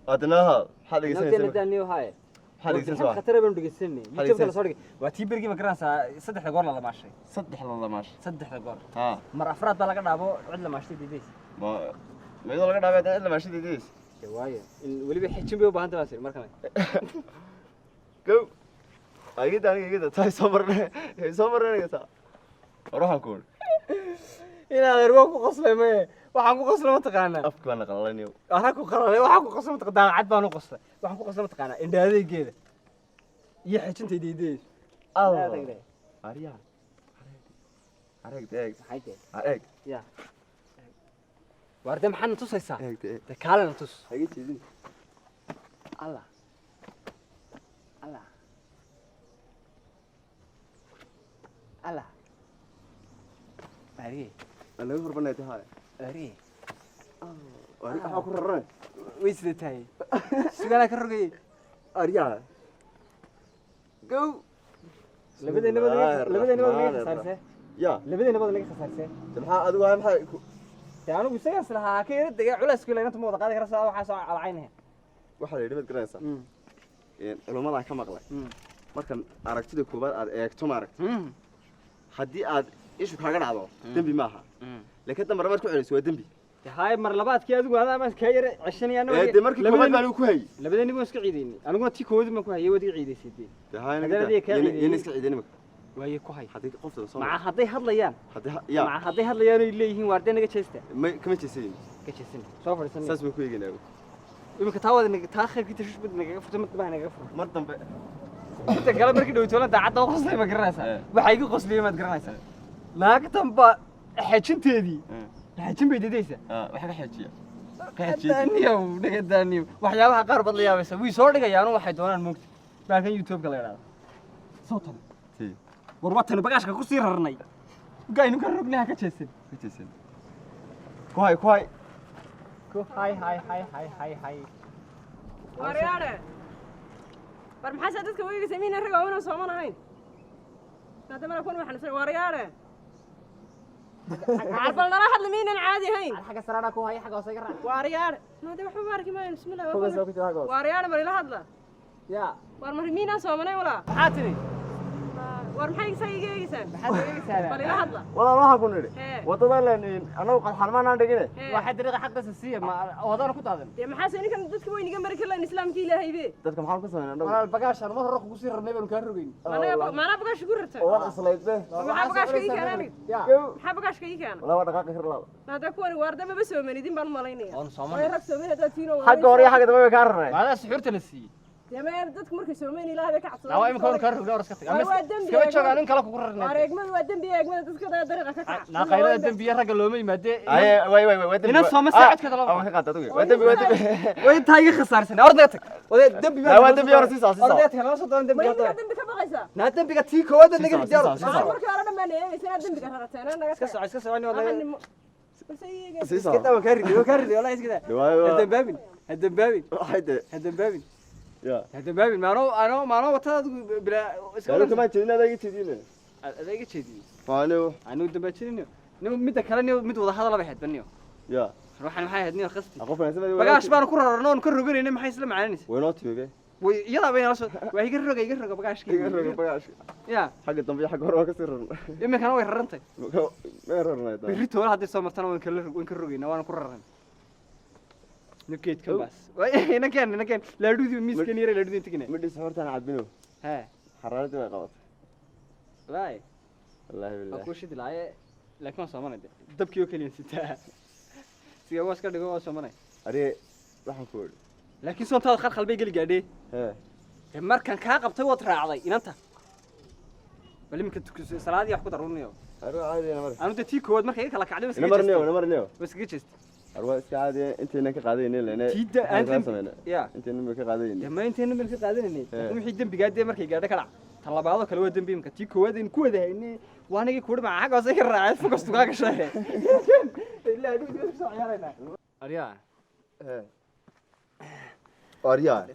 أدناها حد يسمع نبدأ ندانيو هاي حد يسمع خطر بندقسني يوتيوب كلا صورك واتي برجي مكران صدح لقور لا ماشي صدح الله ماشي صدح لقور ها مر أفراد بلا قد أبو عدل ماشي ديديس ما يقول لك أنا بعد إلا ماشي ديديس جوايا واللي بيحكي بيه وبهانت باسير مركمة جو أنا كده تاي صبرنا أنا كده أروح أقول إلى روح قصلة ما waxaan ku qoslo ma taqaanaa afka baan qalalay waxaan ku qalalay waxaan ku qoslo ma taqaanaa cad baan u qoslo waxaan ku qoslo ma taqaanaa indhaadaygeeda iyo xijinta diideed Allah ariya arag deeg hayde arag ya warda maxan tusaysaa ta kaalana tus haye jeedin Allah Allah Allah ariye ana ugu horbanay tahay أريه أريه أحاول كررنا ويسلت هاي سجانا كررجي أريا جو لبدي نبغى خسارسه يا لبدي نبغى خسارسه تبحى أدو أهم حاجة يعني بيسجل أصلها كير دقيقة على سكول أنت مو دقائق رأسها وحاسة على عينها واحد يريد كراسة يعني لو ما ضاع كم أغلى مركن أركتي دكوبات أكتم أركت حدي إيش بحاجة عضو دنبي معها لكن أنت مرة ما تكون عريس ودنبي هاي مرلبات كي أدو هذا ما كير عشان أنا ده مركب كوبات ما له كوي لبدي نبغى نسكع عيدين أنا قلت تي كود ما كوي ودي عيدي سيدي هاي أنا ينسكع عيدين مك وهي كوي حديك قفطة صار مع حدي هذليان يا مع حدي هذليان اللي يهين واردين كتشسته ما كم تشسين كتشسين سوفر سنة ساس بكوي جناوي يمكن تهود إنك تأخر كي تشوف بدك قفطة متبهنا قفطة مرتم أنت قال بركي لو تولد عاد قصلي ما قرناسا وحيجي قصلي ما تقرناسا لكن با حجين تدي حجين بيديسا وحاجة حجية دانيو دانيو waxyaabaha qaar bad la yaabaysa way soo dhigayaan waxay doonaan moogta baakan youtube ka la yiraahdo sootan war watan bagaashka ku sii rarnay gaynu ka rognaha ka jeesan كواي ko hay waryaare war maxaa dadka wayga sameeyay rag oo soo manahayn hada mara kun waxaan waryaare عارفة أنا راح أدلمين أنا عادي هين. الحاجة سرنا كوه هي حاجة وصيرة. واريار. ما ده بحب بارك ما بسم الله. هو بس كده حاجة. واريار مري لا هذلا. يا. وارمرمين أسوأ مني ولا. حاتني. وارمحيك سيجي جسم. حاتني سهلة. مري لا هذلا. والله ما هكون لي. وتضل إن أنا وقد حرمان عندك كده. واحد رجع حق أساسية ما وضعنا كنت هذا. يا محاسن كان دتك وين جنبك كلا الإسلام كيله هي بيه. دتك محل قصة أنا البقاش أنا ما هروح بصير النبي مكررين. ما أنا بقاش شكرته. والله أصليت به. ما بقاش كي كان يا. ما بقاش كي كان. ولا ولا دقائق خير الله. هذا كون وارد ما بس من يدين بالملايين. أنا صامن. ما يركز من هذا تينو. حق وري حق دمي كارنا. هذا سحورت نسي. يا ما دتك مركز سومين لا هذا كعصر. لا وين مكون كرر لا رسكتك. كم تشوف أنا كلا كوررنا. أريك ما ودم بيك ما دتك هذا درجة كعصر. لا خير ودم بيه رجل لومي مادة. أي وي ودم. الناس هم ساعد كذا لا. أو هيك قطعتوه. ودم وين تايج خسارة سنة أرضيتك. ودم بيه. لا ودم بيه رصيص. أرضيتك أنا صدق ودم بيه. ودم بيك بقيسة. نادم بيه تيك هو ده نقدر نديره. مركز أنا ما نيجي سنة دم بيك هرتين أنا. اسكت عني والله. سيسا. كده وكرر والله كده. هدم بابي. هدم بابي. يا. هدم بابي ما أنا وتاد بلا. قالوا كمان تدينا ذاك تدينا. ذاك تدي. فانو. أنا ودم بتشيني. نو متى كلامي متى وضح هذا لا بيحد بنيو. يا. روح أنا محي هدني خستي. أقف أنا سمعت. بقى أشبار كرر كرر بيني محي يسلم على ناس. وينات بيجي. ويلا بين راسه وهي يقرق بقى أشكي. يقرق. يا. حق التنبيه حق وراك كسر. إما كانوا يررنتي. ما يررنا. بريت ولا هذا سمرتنا وين وانا كررنا. نكيت كم بس. هنا كان لا دودي ميس كنيرة لا دودي تكني. مدي سهرت أنا عبينه. ها. حرارته ما قوت. لا. الله بالله. أكو شيء دلائي لكن سامنا ده. دب كيو كلين ستة. سيجا واسكر دقوا سامنا. أري راح نقول. لكن صوت هذا خل بيجي الجدي. ها. المر كان كعقب توه ترى عضي إن أنت. بل يمكن سلادي يحكوا تروني. أروح عادي أنا تي كود ما خيك لك عليه بس. نمرنيو. بس جيتشست. أروح عادي أنت هناك قاعدين لأن. تيدا أنت. يا. أنت هناك قاعدين. ما أنت هناك قاعدين إني. هم حيدن بجد مركي قاعد كلا. طلع بعضه كل ودن بيم كتي كود إن كود إني وأنا جي كود مع حاجة زي الرعاية فقصت قاعد شيء. لا دو بس عيارنا. أريا. أريا.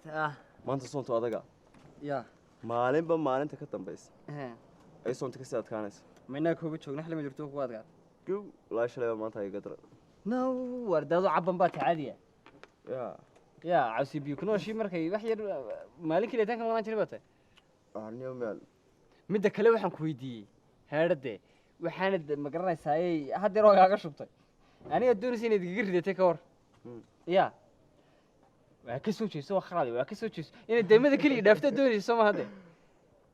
ما أنت صنت هذا يا. مالين أنت كتم بس. أي صنت كسر كانس. منك هو بتشوف نحن مجرتوه قواد قاعد. جو لا شيء ما أنت هاي قدر. نو وردادو عبن بات عادية. يا. يا عسي بيكونوا شيء مركي وحير مالك اللي تانك ما نجري بته أنا مال مدة كله وحن كويدي هرده وحند مقرنا ساي هاد يروح على شبطه أنا الدون سنة تجري تكور يا وكسو شيء سو خالي وكسو شيء إن الدم ذا كله دافته دون سما هذا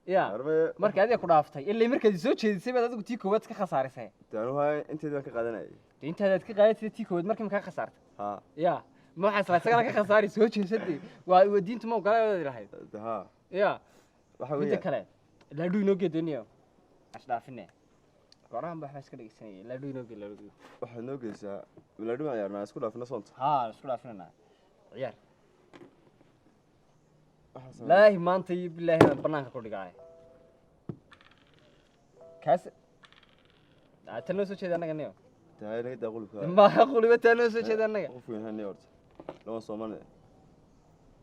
يا أرمي مركز هذا كله دافته اللي مركز سو شيء سبب هذا قلت تيكو بس كخسارة ساي تعرف هاي أنت ذاك قادنا أنت هذا كقاعد تيكو مركز مكان خسارة ها يا ما حصل سألك خسارة سو شيء سدي ودين تمو قال هذا ها يا وحوي مدة كله لا دو ينوجي الدنيا عش دافنه قرآن بحث كده السنة لا دو ينوجي لا دو waxaa noo geysaa walaadhi ma ciyaarnaa isku dhaafina soonta ها شو دافننا عيار waxaa لا ما أنت بالله برنامج كل جاي كاس تنوسو شيء ده أنا كنيو tahay naga daa qulubka ما أقول بتنوسو شيء ده أنا qof weyn hanay horta lama soomane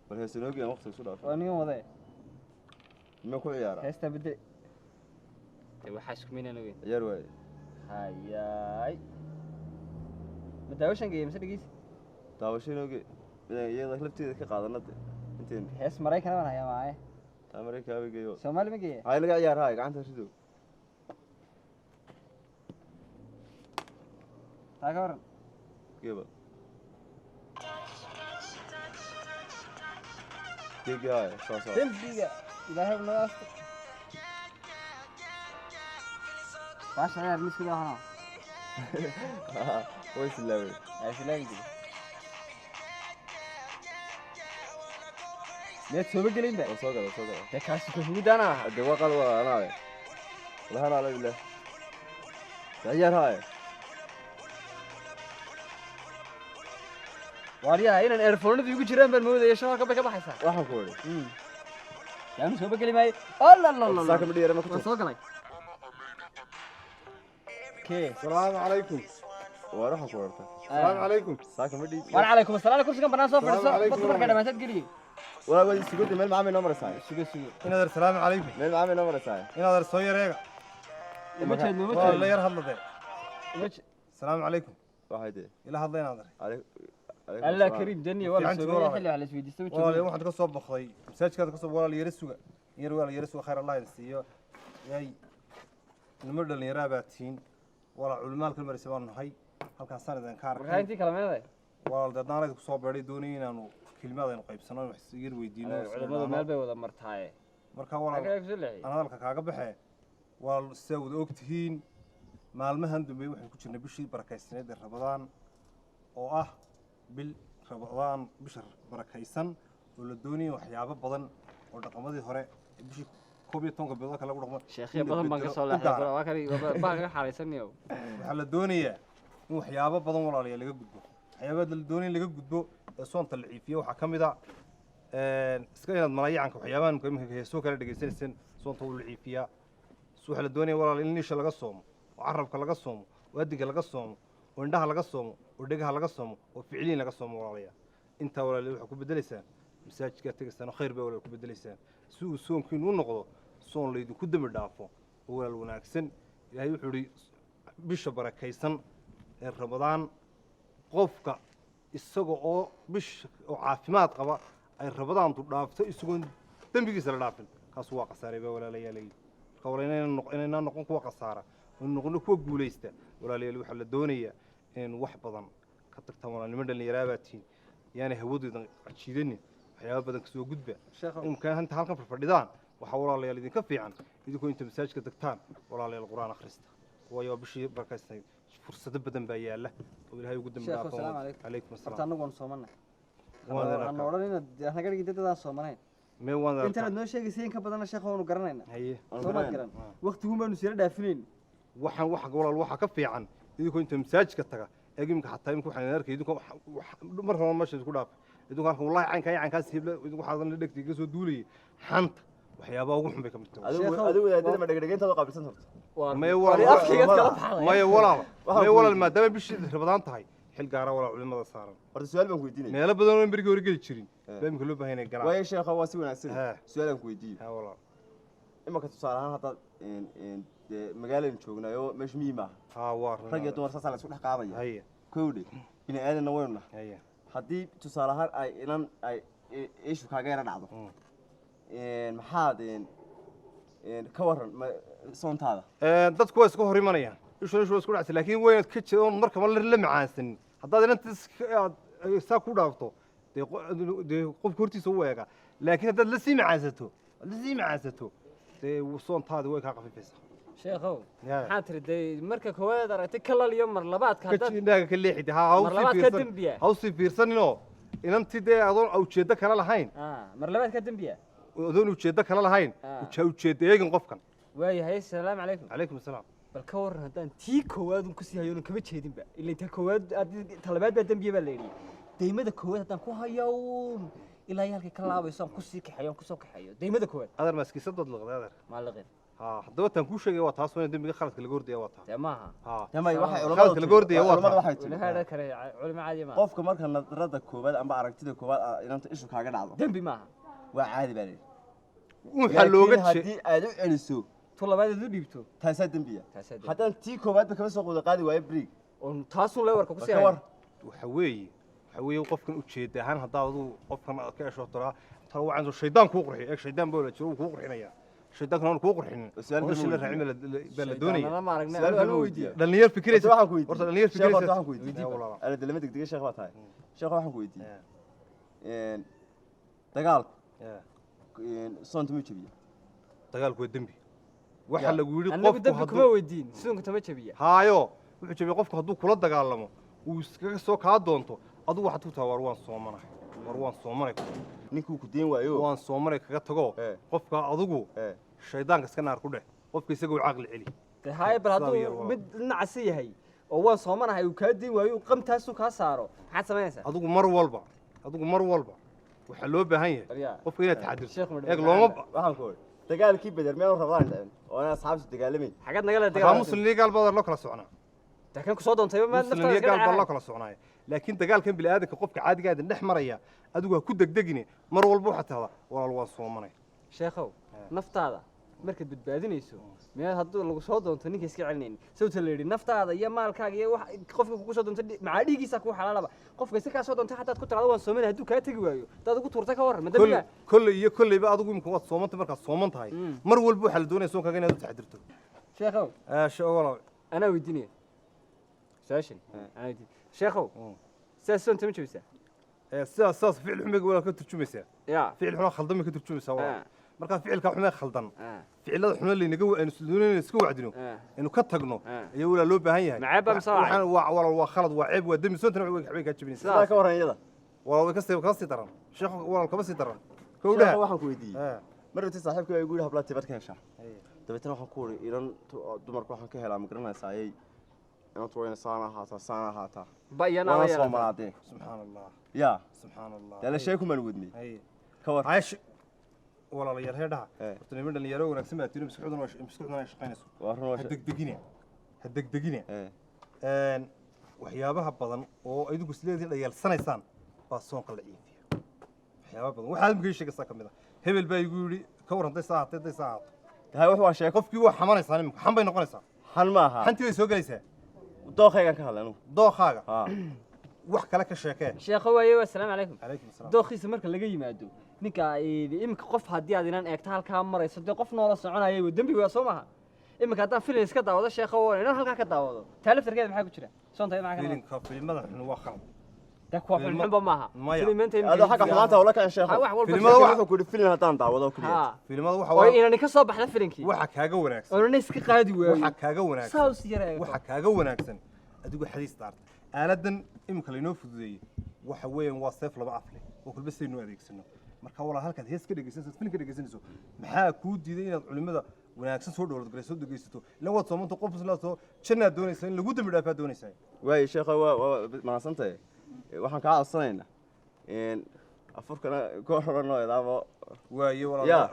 bal heese noo geeyaan waqtiga isku dhaafo وأنا يوم ذا ma ku ciyaara هسه بدي تبغى حاسك مين أنا وين ciyaar waaye هاي متى جاي مسدق جيس daawashay noo gee iyada lafteeda ka qaadanada inteen هس مراي كنا أنا يا معي amareyka way geeyo سومالي مجيء hay laga ciyaar hay gacanta rido تاكر geeba geega hay soo soo تلبيجا إذا هي بنواس باش غير مش كده هنا way silaaway ايش لا يجي ليه تسوي قليل ده soo gala soo gala ده كاسك هو ده أنا de waqal waa anaa walaha ala billah ciyaar hay واريا هنا الإيرفون دي يجي جيران بالمود يا شباب كبر كبر حسا waxaan ku wari يعني سوي قليل ماي الله الله الله saaka midhiya ma ku سوي قليل كي السلام عليكم. waa waxaan ku warta السلام عليكم. saaka midhi وعليكم السلام كل شيء كان بناس السلام صفر عليكم صفر بس مركز ما تقولي walaa wadi sigudi meel maamay noo maraysaa سوي سوي إن هذا السلام عليكم. meel maamay noo maraysaa إن هذا الصوير ريقة. ما تشد والله ما لا تشد يرهض ذي. السلام عليكم. waxay de إلى هذين هذا. الله كريم دنيا ولا عندي سوي ورا. حلو على سويدي سوي والله اليوم واحد كسب بخضي. مساج كذا كسب ولا يرسوا. ولا يرسوا خير الله ينسيه. جاي. المرد اللي يرابعتين. ولا علماء كل مرسوان هاي. هل كان سنة ذن كار. هاي انتي كلام هذا والله ده نارك كسب بعدي دونين أنو كلمة ذي نقيب سنة وحسير ويدينه. علماء مال بي ولا مرتاحة مركا والله. هكذا يفزلعي أنا ذلك كعجب بحه. والسود أكتهين. maalmahan dambe waxaan ku jirnay bishii barakaysaneed ee Ramadaan oo ah bil Ramadaan bishar barakaysan oo la doonayo waxyaabo badan oo dhaqamadii hore bishii 12 bilood kala lagu dhaqmo شيخي بدل ما قصوا له حلقة واكري باقي حارسني waxa la doonayaa in waxyaabo badan walaalayaal laga gudbo waxyaabada la doonayo laga gudbo ee soonta la ciifiyo waxa kamid ah iska inaad malayaanka waxyaabahan muhiimka ah soo kala dhageysanaysan soonta uu la ciifiyaa waxa la doonayaa walaal in niisha laga soomo وعرفك لقى صوم وأديك لقى صوم وإندها لقى صوم ودقها لقى صوم وفعلين لقى صوم ورايا أنت ولا اللي يحكوا بدلسان مساج كتجسان خير بي ولا يحكوا بدلسان سوم كين ونقضوا صون اللي يدو كده مدافع ولا الوناكسن هاي يحوري بيش بركيسن رمضان قفك السجو أو بيش أو عافمات قبا رمضان تدافع السجون تنبيك سر دافن كسوا قصاري بي ولا ليالي قولنا نقول كوا قصارة ونقول كوا جوليستا ولا ليالي وحلا دونية إن واحد بدن كترت ولا المدن اللي رابطين يعني هودي عشيدني حياة بدن كسوا جدبة ممكن أنت هالكم في الفردان وحاول ليالي ذي كفي عن إذا كنت مساج كتكتان ولا ليالي القرآن أخرست ويا بشي بركاستين فرصة بدن بياله وبالهاي قدام شيخ السلام عليكم عليكم السلام أنا قون صومنا وانا أنا وراني إحنا قاعد جديد ده صومنا ما وانا أنت لو شيء سين كبدنا شيخ هون وقرننا هي صومنا كرن وقت هم بنسير دافنين waxaan waxa gool waxa ka fiican idinku inta masaajidka taga eegimka xataa imku waxaan arkay idinku mar hore ma sheeg ku dhaaf idinku halkan wallahi caynkaas hibla idinku waxaan la dhigtay iga soo duulay xanta waxyaabo ugu xun bay ka mid tahay adigu wadaadada ma dhagdhageyntaada qaabilsan horta may walaal maadaama bishii Ramadaan tahay xil gaara walaal culimada saaran horta su'aal baan ku weydiinay meelo badan oo berigi hore geli jirin baamka loo baahan yahay ganacsi way sheekha waa si wanaagsan su'aal aan ku weydiiyay ha walaal imaka tusaale ahaan hadda magaalada joognayo meesh miima ha waa rag iyo dumar saas la isku dhex qaadaya haya koodhi bini aadanna waynu nahay haya haddii tusaale ahaan ay inan ay ishu kaaga yara dhacdo maxaad ka waran soontaada dadku waa isku hor imanayaan ishu waa isku dhacsan laakiin waynaad ka jeedo markaba la macaansanin haddaad inantaas saa ku dhaafto dee qofka hortiisa u eega laakiin haddaad lasii macaansato dee soontaadi way kaa qafifaysaa sheekhow maxaa tiri dee marka koowaad aragtay kalal iyo mar labaadka haddaad indhaaga ka leexida mar labaad ka dembiya ha usii fiirsaninoo inantii dee adoon ujeeddo kale lahayn mar labaad ka dembiya adoon ujeeddo kale lahayn ujeedda eegin qofkan waayahay asalaamu calaykum calaykum asalaam bal ka waran haddaan tii koowaad un kusii hayo kama jeedinba ilaa ta koowaad talabaad baa dembiya baa la yidhi daymada koowaad haddaan ku hayo ilaa iyo halkay ka laabayso aan kusii kaxeeyo aan kusoo kaxeeyo daymada koowaad adeer maaskiisadood liqday adeer maa liqin haddaba tan kuu sheegay waa taas waa dembiga khaladka laga hordaya waa taa dee maaha tamay waxay khaladka laga hordaya waa culimada taa waxay tiri walaha kale culimo caadi maaha qofka marka nadrada koowaad amba aragtida koowaad inanta ishu kaaga dhacdo dembi maaha waa caadi baa leeyahay waxaa looga haddii aad u celiso tu labaad aad u dhiibto taasaa dembiya taasaa dembi. haddaan tii koowaadba kama soo quuda qaadi waayo brig oo taasun leewarka kusii ka war hayo waxa weeye qofkan ujeedda ahaan haddaa aduu qofkan aad ka esho taraa tala waa inuu shaydaan kuu qurxiyo eeg shaydaan baa la jiro uu kuu qurxinayaa shaydaankana aan kuu qurxinin oo la raacin baa la doonaya shaydaan ma aragnay Su'aal anu buu weydiiyo dhalinyar fikiraysa waxaan ku weydiiyey horta dhalinyar sheekh fikiraysa waxaan ku weydiiyey ala dalama degdega sheekh baa tahay sheekh waxaan ku weydiiyey dagaalku soonta ma jabiyo dagaalku waa dembi waxa lagu yiri anagu qofku dembi kuma weydiin sidunka tama jabiya haayo wuxuu jabiyo qofku hadduu kula dagaalamo uu iskaga soo kaa doonto adigu waxaad ku tahay war waan soomanay ninkuu ku deen waayo waan soomanay kaga tago qofka adigu shaydaanka iska naar ku dheh qofka isaga uu caqli celi dee haye bal hadduu mid dhinacasi yahay oo waan soomanahay uu kaa diin waayo qamtaasuu kaa saaro maxaad samaynaysaa adigu mar walba waxaa loo baahan yahay Aryaa. qofka inaad taxadirto Sheekh Madhab. eeg looma waxaan ku weydiiyey dagaalkii bedel meel rabaan dhicin oo aan asxaabtu dagaalamayn xagad naga waxaa leedahay muslim iyo gaal badan loo kala socnaa taa kan kusoo doontay ma muslim iyo gaal baa loo kala socnaaya laakiin dagaalkan bini'aadanka qofka caadiga ah dhex maraya adigu ha ku degdegine mar walba waxaad tahdaa walaal waan soomanay sheekhow naftaada markaad badbaadinayso miyaad hadduu lagu soo doonto ninka iska celinaynin sababta la yidhi naftaada iyo maalkaaga iyo wax qofka kugu soo doonto maxaa dhiigiisa kuu xalaalaba qofka iska kaa soo doontay xataa ku tiraado waan soomanay hadduu kaa tegi waayo hadaad ugu tuurta ka warran ma dambiga kolleyba adigu imika waad soomantay markaad sooman tahay mar walba waxaa la doonaya soonkaaga inaad u taxadirto sheekhow walaal anaa weydiinaya su-aashan anaa weydiin sheekhow sidaas soonta ma jebisaa sidaas ficil xumiga walaal ka turjumaysaa ya ficil xumaa khaldamay ka turjumaysaa walaal markaa ficilkaa xumee khaldan Ah. ficilada xumee laynaga aynu doonayna iska wacdino aynu ka tagno ayaa walaa loo baahan yahay Maceeb baa mise waa waxaan walaal waa khalad waa ceeb waa dembi soontana waxbay kaa jebinaysaa sidaa ka warran iyada walaal way kasii daran sheekh walaal kama sii daran sheekh kowdhaha waxaan ku weydiiyey mar rabtay saaxiibkii ay igu yidhi hablaad tibad ka heshaa dabeetana waxaan ku wuri idan dumarku waxaan ka helaa ma garanaysaa ayay inantu wayna saan ahaataa bayana waana bayana soomanaadee subxaan allah yaa subxaan allah dee la sheeku maan wadnay ka war caash walaalayaal heedhaha Eh. horta niman dhalinyaro wanaagsan baa tiri maskaxduna ay shaqaynayso waa run ha degdegine ee waxyaabaha badan oo idinku isleediin dhayaalsanaysaan baa soonka la ciifiya waxyaaba badan waxaad imika ii sheegaysaa ka mid ah hebel baa igu yidhi ka warran day saa ahaatee day saa ahaato hay wax waa sheeko qofkii waa xamanaysaa nimika xan bay noqonaysaa xan ma aha xantii bay soo gelaysaa dookhaygaan ka hadlay anugu dookaaga haa wax kale ka sheekee sheekho waaye assalaamu calaykum calaykum asalaam dookhiisa marka laga yimaado ninka iminka qof haddii aad inaan eegto halkaa marayso dee qof noola soconaya waa dembi waa soo maha iminka haddaan filin iska daawado sheekho waa inaan halkaa ka daawado taa laftarkeeda maxaa ku jira soonta maxaa ka filimka filimada xun waa khalad dee kuwa xunxunba maaha Maya. filimeenta adoo xagga xumaanta ula kacan sheekho wax walba Filimada sheekho wax- wuxuu ku yidhi filin haddaan daawado keliya ha filimada waxa oo waa inaan ka soo baxda filinkii waxa kaaga wanaagsan oo inaan iska qaadi waxa waayo kaaga wanaagsan saus yareeyo waxa kaaga wanaagsan adigu xadiis daarta aaladan imika laynoo fududeeyey waxa weeyaan waa seef laba af leh oo kulba saynu adeegsano marka walaa halkaad hees ka dhegeysanayso filin ka dhegeysanayso maxaa kuu diiday inaad culimada wanaagsan soo dhowlad galayso dhegeysato ilaa waad soomanta qof isla soo jannaad doonaysaa in lagu dambi dhaafaa doonaysaa waaye sheekho waa mahadsantahay waxaan kaa codsanaynaa afurkana koox odhanoo idaabo waaye Ya.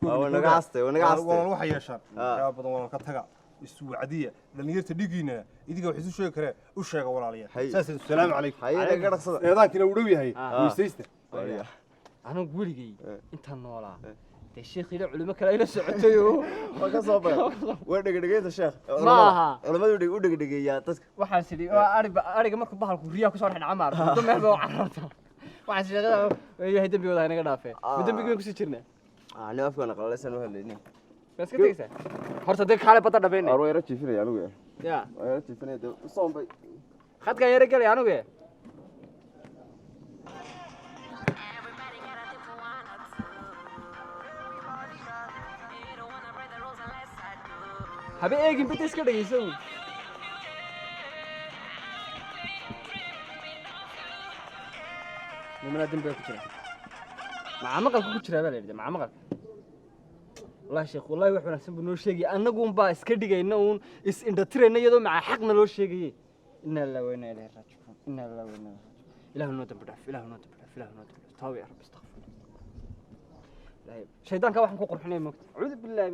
walaal naga castay walaal waxa yeeshaan Ah. waxyaaba badan walaal ka taga isu wacdiya dhalinyarta dhigiina idiga wax isu sheegi karee u sheega walaalayaal Hay. saasay salaamu calaykum hayada ka dhaqsada eedaankina uu dhow yahay Ah. weysaysta anigu weligay Eh. intaan noolaa dee sheekhiina culimo kale ayla socotayo waa ka soo baxay waa dhegdhegeynta sheekh maaha culimadu u dhegdhegeeyaa dadka waxaan sidii waa ariga markuu bahalku riyaa ku soo dhaca maar muddo meel baa u cararta waxaan sheegada yahay dambigooda inaga dhaafee dambigeen ku sii jirnaa ani afkana qalaleysan u helaynin bas ka tagaysaa horta dee kaale bada dhabeynay arwa yara jiifinaya anigu ya waa yara jiifinaya dee soon bay khadka yara galay anigu habe eegin bita iska dhageyso nimana dambiga ku jira macamaqalku ku jira baa la yidhi macamaqalka wallahi sheekh wallahi wax wanaagsan buu noo sheegay annagu un baa iska dhigayna uun is indhatirayna iyadoo maca xaqna loo sheegayay inna lillahi wa inna ilayhi raaji'uun inna lillahi wa inna ilayhi raaji'uun ilaahu noo dambi dhaaf ilaahu noo dambi dhaaf ilaahu noo dambi dhaaf tawba ya rabbi astaghfir shaydaanka waxaan ku qurxinay moogta acuudu billahi